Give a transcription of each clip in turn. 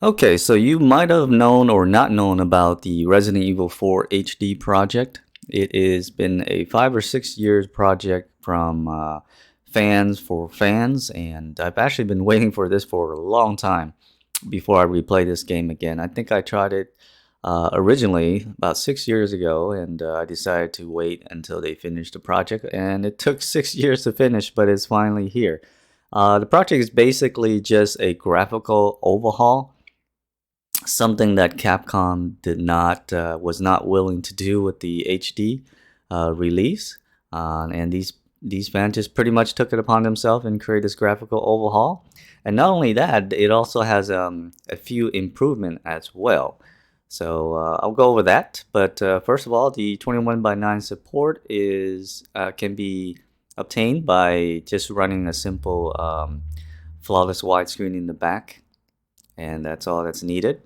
Okay, so you might have known or not known about the Resident Evil 4 HD project. It has been a 5 or 6 years project from fans for fans, and I've actually been waiting for this for a long time before I replay this game again. I think I tried it originally about 6 years ago, and I decided to wait until they finished the project, and it took 6 years to finish, but it's finally here. The project is basically just a graphical overhaul, something that Capcom did not was not willing to do with the HD release, and these fans just pretty much took it upon themselves and created this graphical overhaul. And not only that, it also has a few improvement as well. So I'll go over that. But first of all, the 21:9 support is can be obtained by just running a simple flawless widescreen in the back, and that's all that's needed.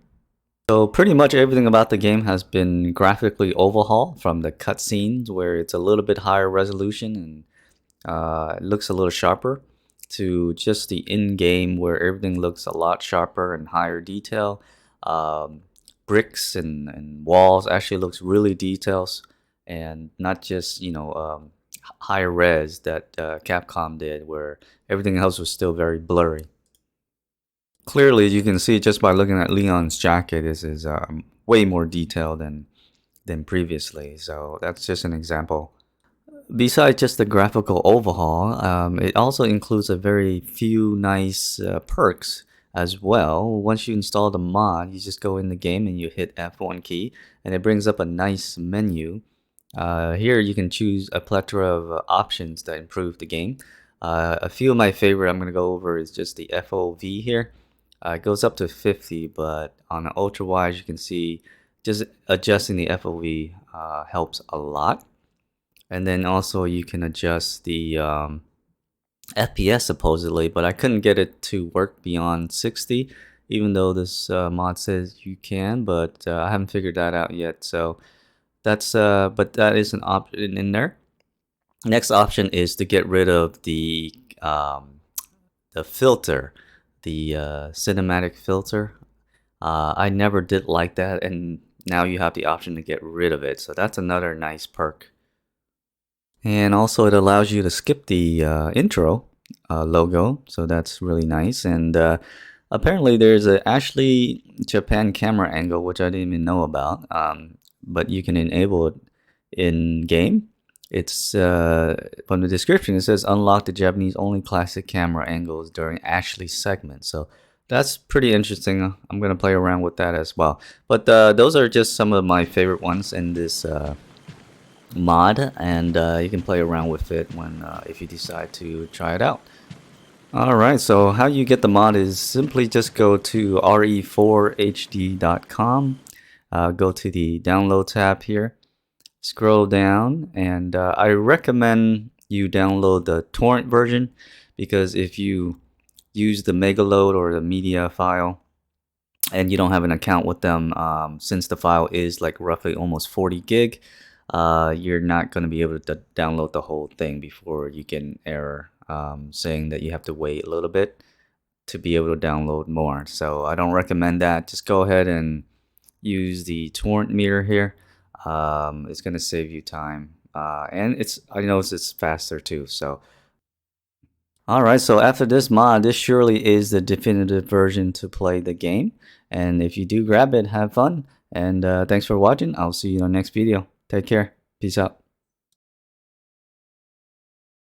So pretty much everything about the game has been graphically overhauled, from the cutscenes where it's a little bit higher resolution and it looks a little sharper, to just the in-game where everything looks a lot sharper and higher detail. Um, Bricks and walls actually looks really details, and not just higher res that Capcom did, where everything else was still very blurry. Clearly, you can see just by looking at Leon's jacket, this is way more detailed than previously. So that's just an example. Besides just the graphical overhaul, it also includes a very few nice perks as well. Once you install the mod, you just go in the game and you hit F1 key, and it brings up a nice menu. Here you can choose a plethora of options that improve the game. A few of my favorite I'm going to go over is just the FOV here. It goes up to 50, but on the ultra wide, you can see just adjusting the FOV helps a lot. And then also you can adjust the FPS supposedly, but I couldn't get it to work beyond 60, even though this mod says you can, but I haven't figured that out yet. So but that is an option in there. Next option is to get rid of the filter, the cinematic filter. I never did like that, and now you have the option to get rid of it. So that's another nice perk. And also it allows you to skip the intro logo, so that's really nice. And apparently there's a Ashley Japan camera angle, which I didn't even know about, but you can enable it in game. It's from the description, it says unlock the Japanese only classic camera angles during Ashley's segment. So that's pretty interesting. I'm gonna play around with that as well. But those are just some of my favorite ones in this mod, and you can play around with it when if you decide to try it out. Alright, so how you get the mod is simply just go to re4hd.com, go to the download tab here, scroll down, and I recommend you download the torrent version, because if you use the megaload or the media file and you don't have an account with them, since the file is like roughly almost 40 gig, you're not going to be able to download the whole thing before you get an error saying that you have to wait a little bit to be able to download more. So I don't recommend that. Just go ahead and use the torrent meter here. It's going to save you time, and I know it's faster too. So alright, so after this mod, this surely is the definitive version to play the game. And if you do grab it, have fun. And thanks for watching. I'll see you in the next video. Take care. Peace out.